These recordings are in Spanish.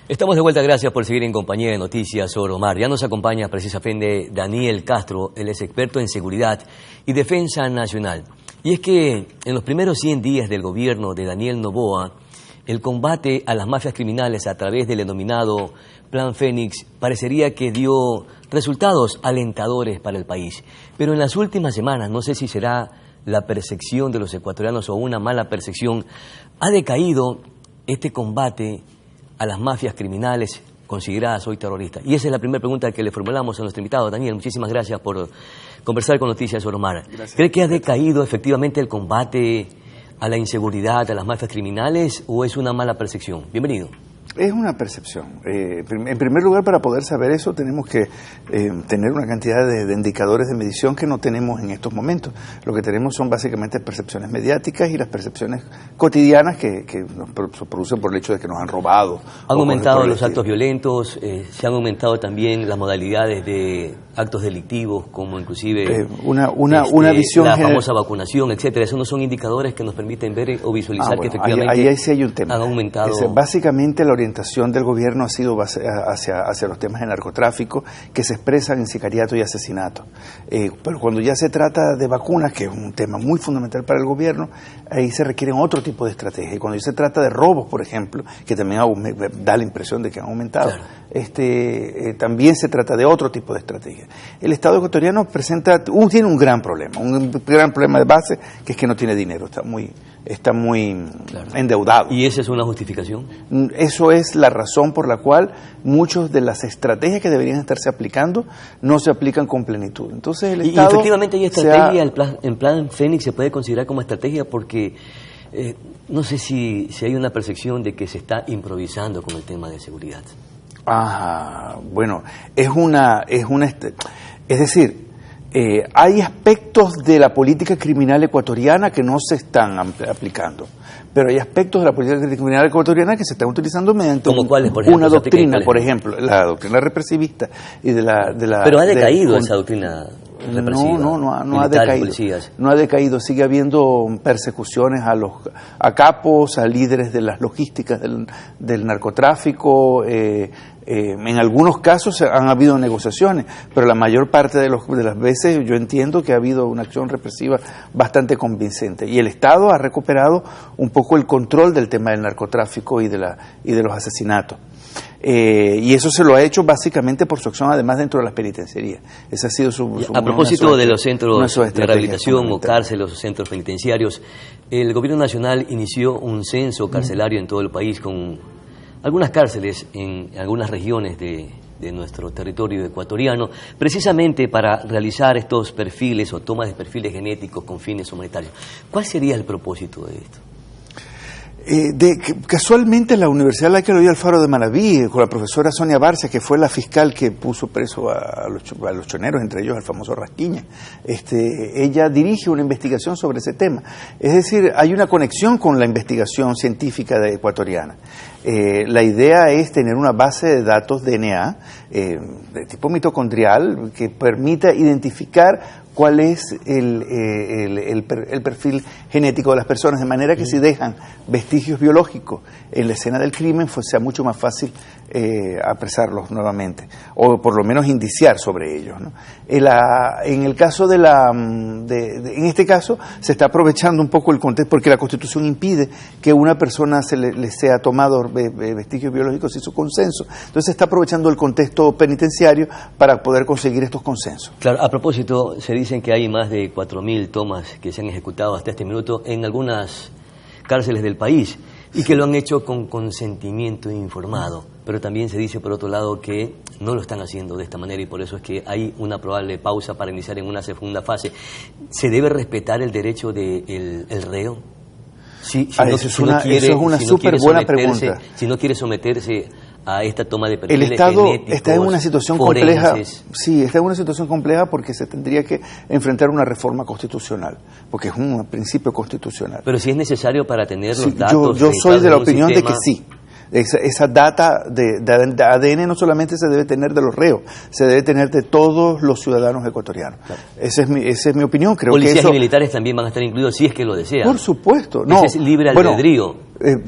Estamos de vuelta, gracias por seguir en compañía de Noticias Oro Mar. Ya nos acompaña precisamente Daniel Castro, él es experto en seguridad y defensa nacional. Y es que en los primeros 100 días del gobierno de Daniel Noboa, el combate a las mafias criminales a través del denominado Plan Fénix parecería que dio resultados alentadores para el país. Pero en las últimas semanas, no sé si será la percepción de los ecuatorianos o una mala percepción, ha decaído este combate a las mafias criminales consideradas hoy terroristas. Y esa es la primera pregunta que le formulamos a nuestro invitado. Daniel, muchísimas gracias por conversar con Noticias Oro Mar. ¿Cree que ha decaído efectivamente el combate a la inseguridad, a las mafias criminales, o es una mala percepción? Bienvenido. Es una percepción. En primer lugar, para poder saber eso, tenemos que tener una cantidad de indicadores de medición que no tenemos en estos momentos. Lo que tenemos son básicamente percepciones mediáticas y las percepciones cotidianas que se producen por el hecho de que nos han robado. Han aumentado los actos violentos, se han aumentado también las modalidades de actos delictivos, como inclusive una visión la famosa vacunación, etcétera. Esos no son indicadores que nos permiten ver o visualizar que efectivamente ahí sí hay un tema. Han aumentado. Básicamente la orientación del gobierno ha sido hacia los temas de narcotráfico que se expresan en sicariato y asesinato. Pero cuando ya se trata de vacunas, que es un tema muy fundamental para el gobierno, ahí se requieren otro tipo de estrategia. Y cuando ya se trata de robos, por ejemplo, que también da la impresión de que han aumentado, claro, también se trata de otro tipo de estrategia. El Estado ecuatoriano tiene un gran problema de base, que es que no tiene dinero, está muy claro, endeudado. ¿Y esa es una justificación? Eso es la razón por la cual muchas de las estrategias que deberían estarse aplicando no se aplican con plenitud. Entonces el Estado... Y efectivamente hay estrategia, el plan Fénix se puede considerar como estrategia porque no sé si hay una percepción de que se está improvisando con el tema de seguridad. Bueno, es decir, hay aspectos de la política criminal ecuatoriana que no se están aplicando, pero hay aspectos de la política criminal ecuatoriana que se están utilizando mediante una doctrina, por ejemplo, la doctrina represivista y de la pero ha decaído esa doctrina represiva. No ha decaído. No ha decaído, sigue habiendo persecuciones a capos, a líderes de las logísticas del narcotráfico. En algunos casos han habido negociaciones, pero la mayor parte de las veces yo entiendo que ha habido una acción represiva bastante convincente y el Estado ha recuperado un poco el control del tema del narcotráfico y de los asesinatos. Y eso se lo ha hecho básicamente por su acción, además dentro de las penitenciarías. Esa ha sido a propósito de los centros de rehabilitación o cárceles o centros penitenciarios, el Gobierno Nacional inició un censo carcelario en todo el país con algunas cárceles en algunas regiones de nuestro territorio ecuatoriano, precisamente para realizar estos perfiles o tomas de perfiles genéticos con fines humanitarios. ¿Cuál sería el propósito de esto? Casualmente la Universidad Laica Eloy Alfaro de Manabí, con la profesora Sonia Barcia, que fue la fiscal que puso preso a los choneros, entre ellos al famoso Rasquiña, ella dirige una investigación sobre ese tema. Es decir, hay una conexión con la investigación científica ecuatoriana. La idea es tener una base de datos DNA de tipo mitocondrial que permita identificar cuál es el perfil genético de las personas, de manera que si dejan vestigios biológicos en la escena del crimen, sea mucho más fácil apresarlos nuevamente, o por lo menos indiciar sobre ellos, ¿no? En el caso en este caso se está aprovechando un poco el contexto, porque la Constitución impide que una persona le sea tomado vestigios biológicos sin su consenso. Entonces se está aprovechando el contexto penitenciario para poder conseguir estos consensos. Claro, a propósito, se dicen que hay más de 4.000 tomas que se han ejecutado hasta este minuto en algunas cárceles del país y que lo han hecho con consentimiento informado, pero también se dice por otro lado que no lo están haciendo de esta manera y por eso es que hay una probable pausa para iniciar en una segunda fase. ¿Se debe respetar el derecho del reo? Eso es una súper buena pregunta. Si no quiere someterse a esta toma de perfiles el Estado genéticos, está en una situación compleja. Sí, está en una situación compleja porque se tendría que enfrentar una reforma constitucional, porque es un principio constitucional. Pero si es necesario para tener los datos. Yo soy de la opinión de que sí. Esa data de ADN no solamente se debe tener de los reos, se debe tener de todos los ciudadanos ecuatorianos. Claro. Esa es mi opinión. Creo Policías que eso, y militares también van a estar incluidos si es que lo desean. por supuesto. No, ese es libre albedrío.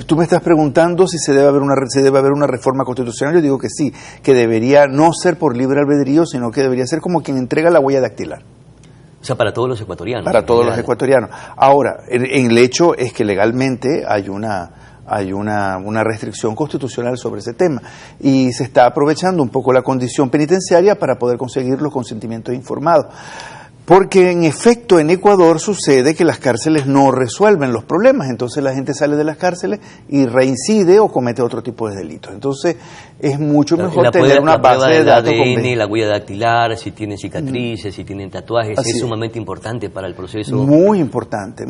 Tú me estás preguntando si se debe haber una reforma constitucional. Yo digo que sí, que debería no ser por libre albedrío, sino que debería ser como quien entrega la huella dactilar. O sea, para todos los ecuatorianos. Para todos los ecuatorianos. Ahora, en el hecho es que legalmente hay una restricción constitucional sobre ese tema y se está aprovechando un poco la condición penitenciaria para poder conseguir los consentimientos informados. Porque en efecto en Ecuador sucede que las cárceles no resuelven los problemas, entonces la gente sale de las cárceles y reincide o comete otro tipo de delitos. Entonces es mucho mejor tener una base de datos. ADN, la huella dactilar, si tienen cicatrices, si tienen tatuajes, es sumamente importante para el proceso. Muy importante,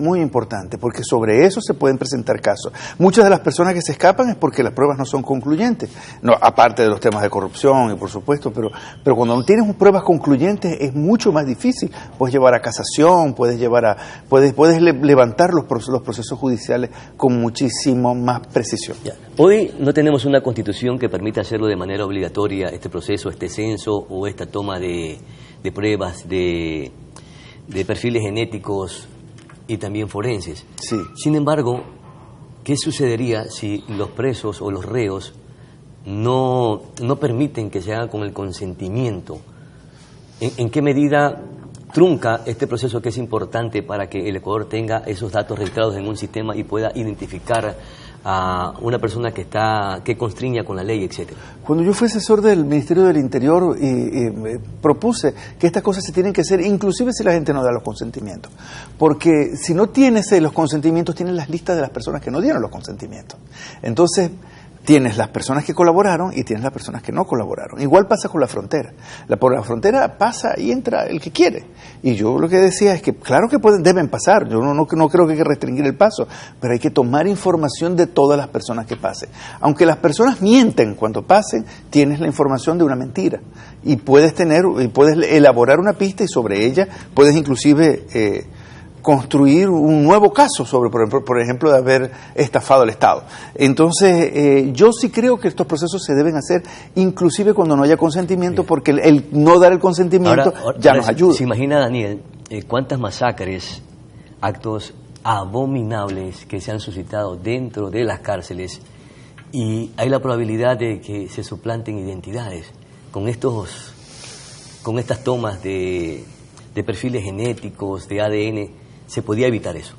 porque sobre eso se pueden presentar casos. Muchas de las personas que se escapan es porque las pruebas no son concluyentes, no, aparte de los temas de corrupción y por supuesto, pero cuando no tienes pruebas concluyentes es mucho más difícil. Puedes llevar a casación, puedes levantar los procesos judiciales con muchísimo más precisión. Ya. Hoy no tenemos una constitución que permita hacerlo de manera obligatoria, este proceso, este censo o esta toma de pruebas de perfiles genéticos y también forenses. Sí. Sin embargo, ¿qué sucedería si los presos o los reos no permiten que se haga con el consentimiento? ¿En qué medida trunca este proceso que es importante para que el Ecuador tenga esos datos registrados en un sistema y pueda identificar a una persona que constriña con la ley, etcétera? Cuando yo fui asesor del Ministerio del Interior propuse que estas cosas se tienen que hacer inclusive si la gente no da los consentimientos, porque si no tienes los consentimientos tienes las listas de las personas que no dieron los consentimientos. Entonces tienes las personas que colaboraron y tienes las personas que no colaboraron. Igual pasa con la frontera. Por la frontera pasa y entra el que quiere. Y yo lo que decía es que claro que deben pasar, yo no creo que hay que restringir el paso, pero hay que tomar información de todas las personas que pasen. Aunque las personas mienten cuando pasen, tienes la información de una mentira. Y puedes elaborar una pista y sobre ella puedes inclusive construir un nuevo caso sobre, por ejemplo, de haber estafado al Estado. Entonces, yo sí creo que estos procesos se deben hacer inclusive cuando no haya consentimiento, porque el no dar el consentimiento ya nos ayuda. ¿Se imagina, Daniel, cuántas masacres, actos abominables que se han suscitado dentro de las cárceles y hay la probabilidad de que se suplanten identidades con estas tomas de perfiles genéticos, de ADN? ¿Se podía evitar eso?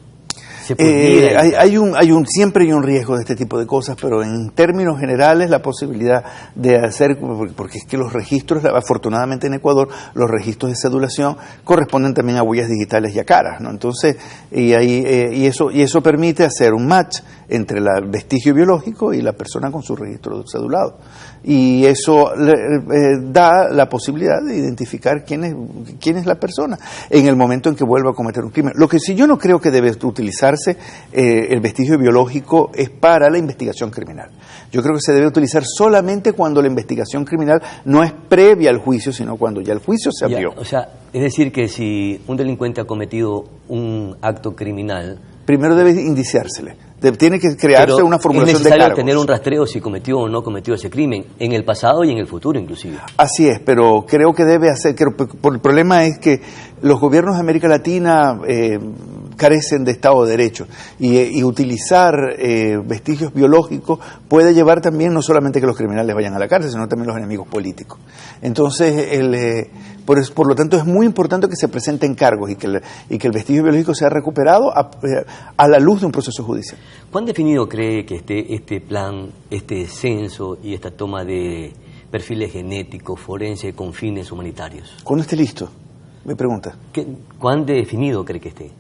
Siempre hay un riesgo de este tipo de cosas, pero en términos generales la posibilidad de hacer, porque es que los registros, afortunadamente en Ecuador, los registros de cedulación corresponden también a huellas digitales y a caras, ¿no? Entonces, y eso permite hacer un match entre el vestigio biológico y la persona con su registro cedulado. Y eso da la posibilidad de identificar quién es la persona en el momento en que vuelva a cometer un crimen. Lo que sí yo no creo que debe utilizarse el vestigio biológico es para la investigación criminal. Yo creo que se debe utilizar solamente cuando la investigación criminal no es previa al juicio, sino cuando ya el juicio se abrió. O sea, es decir que si un delincuente ha cometido un acto criminal, primero debe indiciársele. Tiene que crearse una formulación de cargos. Es necesario tener un rastreo si cometió o no cometió ese crimen, en el pasado y en el futuro inclusive. Así es, pero creo que debe hacer, el problema es que los gobiernos de América Latina carecen de Estado de Derecho y utilizar vestigios biológicos puede llevar también no solamente que los criminales vayan a la cárcel, sino también los enemigos políticos. Entonces, por lo tanto es muy importante que se presenten cargos y que el vestigio biológico sea recuperado a la luz de un proceso judicial. ¿Cuán definido cree que esté este plan, este censo y esta toma de perfiles genéticos, forenses con fines humanitarios? ¿Cuándo esté listo? Me pregunta. ¿Cuán definido cree que esté?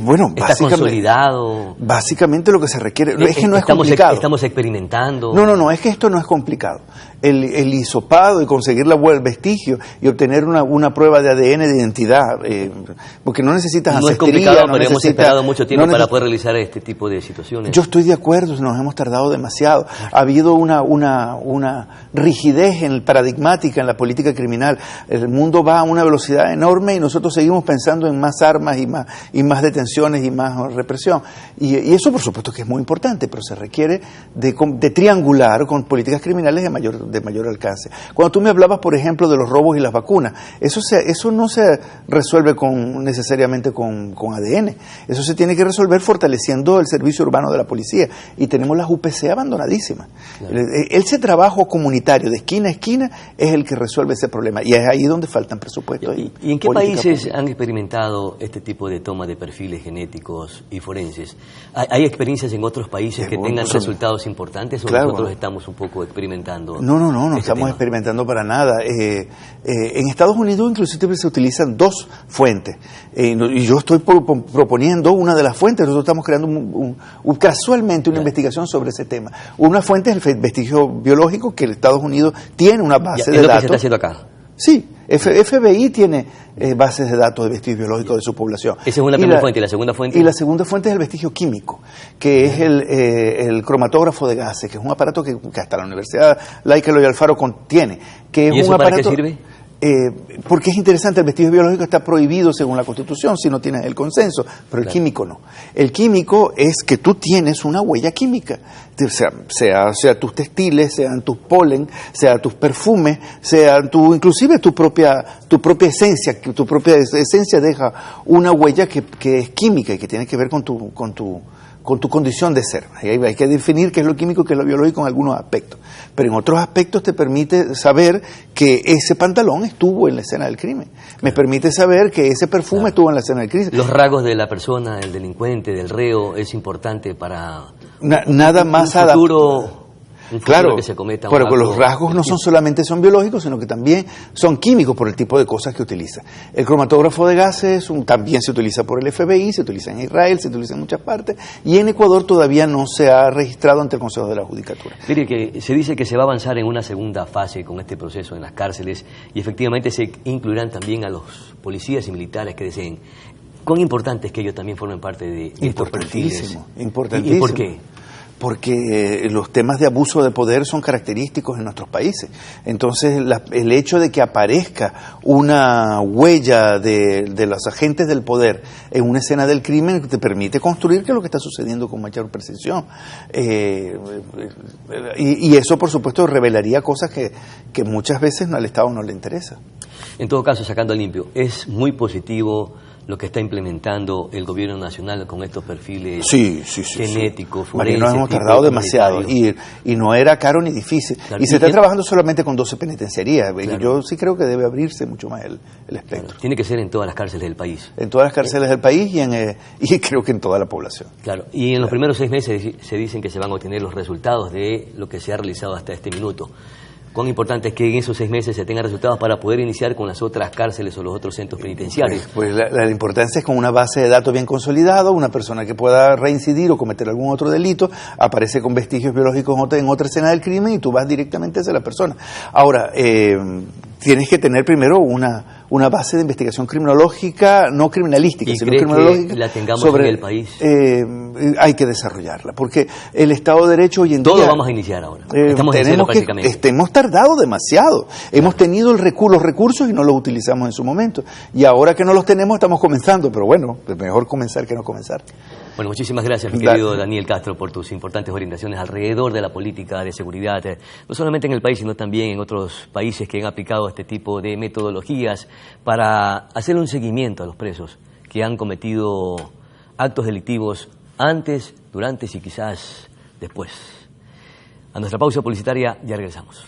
Bueno, ¿está consolidado? Básicamente lo que se requiere es que no es complicado. Estamos experimentando. No, es que esto no es complicado. el hisopado y conseguir el vestigio y obtener una prueba de ADN de identidad, porque no necesitas ancestría. No es complicado, pero hemos esperado mucho tiempo para poder realizar este tipo de situaciones. Yo estoy de acuerdo, nos hemos tardado demasiado. Ha habido una rigidez paradigmática en la política criminal. El mundo va a una velocidad enorme y nosotros seguimos pensando en más armas y más detenciones y más represión. Y eso, por supuesto, que es muy importante, pero se requiere de triangular con políticas criminales de mayor alcance. Cuando tú me hablabas, por ejemplo, de los robos y las vacunas, eso no se resuelve necesariamente con ADN. Eso se tiene que resolver fortaleciendo el servicio urbano de la policía. Y tenemos las UPC abandonadísimas. Claro. Ese trabajo comunitario de esquina a esquina es el que resuelve ese problema. Y es ahí donde faltan presupuestos. ¿Y en qué países han experimentado este tipo de toma de perfiles genéticos y forenses? ¿Hay experiencias en otros países que tengan resultados importantes o nosotros estamos un poco experimentando? No estamos experimentando para nada. En Estados Unidos inclusive se utilizan dos fuentes. Y yo estoy proponiendo una de las fuentes. Nosotros estamos creando casualmente una investigación sobre ese tema. Una fuente es el vestigio biológico, que Estados Unidos tiene una base de datos. ¿Es lo que se está haciendo acá? Sí, FBI tiene bases de datos de vestigio biológico de su población. Esa es una primera fuente. ¿Y la segunda fuente? Y la segunda fuente es el vestigio químico, que es el cromatógrafo de gases, que es un aparato que hasta la Universidad Laica Eloy Alfaro contiene. Que es ¿Y eso un aparato, para qué sirve? Porque es interesante, el vestigio biológico está prohibido según la Constitución si no tienes el consenso, pero el químico no. El químico es que tú tienes una huella química, sea tus textiles, sean tus polen, sea tus perfumes, sea inclusive tu propia esencia, que tu propia esencia deja una huella que es química y que tiene que ver con tu condición de ser. Hay que definir qué es lo químico y qué es lo biológico en algunos aspectos. Pero en otros aspectos te permite saber que ese pantalón estuvo en la escena del crimen. Me permite saber que ese perfume estuvo en la escena del crimen. Los rasgos de la persona, el delincuente, del reo, es importante para nada más un futuro claro, que se cometa pero los rasgos no solamente son biológicos, sino que también son químicos por el tipo de cosas que utiliza. El cromatógrafo de gases también se utiliza por el FBI, se utiliza en Israel, se utiliza en muchas partes, y en Ecuador todavía no se ha registrado ante el Consejo de la Judicatura. Mire, que se dice que se va a avanzar en una segunda fase con este proceso en las cárceles, y efectivamente se incluirán también a los policías y militares que deseen. ¿Cuán importante es que ellos también formen parte de estos perfiles? Importantísimo. ¿Y por qué? Porque los temas de abuso de poder son característicos en nuestros países. Entonces, el hecho de que aparezca una huella de los agentes del poder en una escena del crimen te permite construir qué es lo que está sucediendo con mayor precisión. Y eso, por supuesto, revelaría cosas que muchas veces al Estado no le interesa. En todo caso, sacando limpio, es muy positivo lo que está implementando el gobierno nacional con estos perfiles genéticos, forenses. Nos hemos tardado demasiado y no era caro ni difícil. Claro, y se está trabajando solamente con 12 penitenciarías. Claro. Yo sí creo que debe abrirse mucho más el espectro. Claro. Tiene que ser en todas las cárceles del país. En todas las cárceles del país y creo que en toda la población. Claro. Y en los primeros 6 meses se dicen que se van a obtener los resultados de lo que se ha realizado hasta este minuto. ¿Cuán importante es que en esos 6 meses se tengan resultados para poder iniciar con las otras cárceles o los otros centros penitenciarios? Pues la importancia es con una base de datos bien consolidada, una persona que pueda reincidir o cometer algún otro delito, aparece con vestigios biológicos en otra escena del crimen y tú vas directamente hacia la persona. Ahora, tienes que tener primero una base de investigación criminológica, no criminalística, sino criminológica. Que la tengamos en el país? Hay que desarrollarla, porque el Estado de Derecho hoy en día... Todo vamos a iniciar ahora. Estamos iniciando prácticamente. Hemos tardado demasiado. Hemos tenido los recursos y no los utilizamos en su momento. Y ahora que no los tenemos, estamos comenzando. Pero bueno, es mejor comenzar que no comenzar. Bueno, muchísimas gracias, mi querido Daniel Castro, por tus importantes orientaciones alrededor de la política de seguridad, no solamente en el país, sino también en otros países que han aplicado este tipo de metodologías para hacer un seguimiento a los presos que han cometido actos delictivos antes, durante y quizás después. A nuestra pausa publicitaria ya regresamos.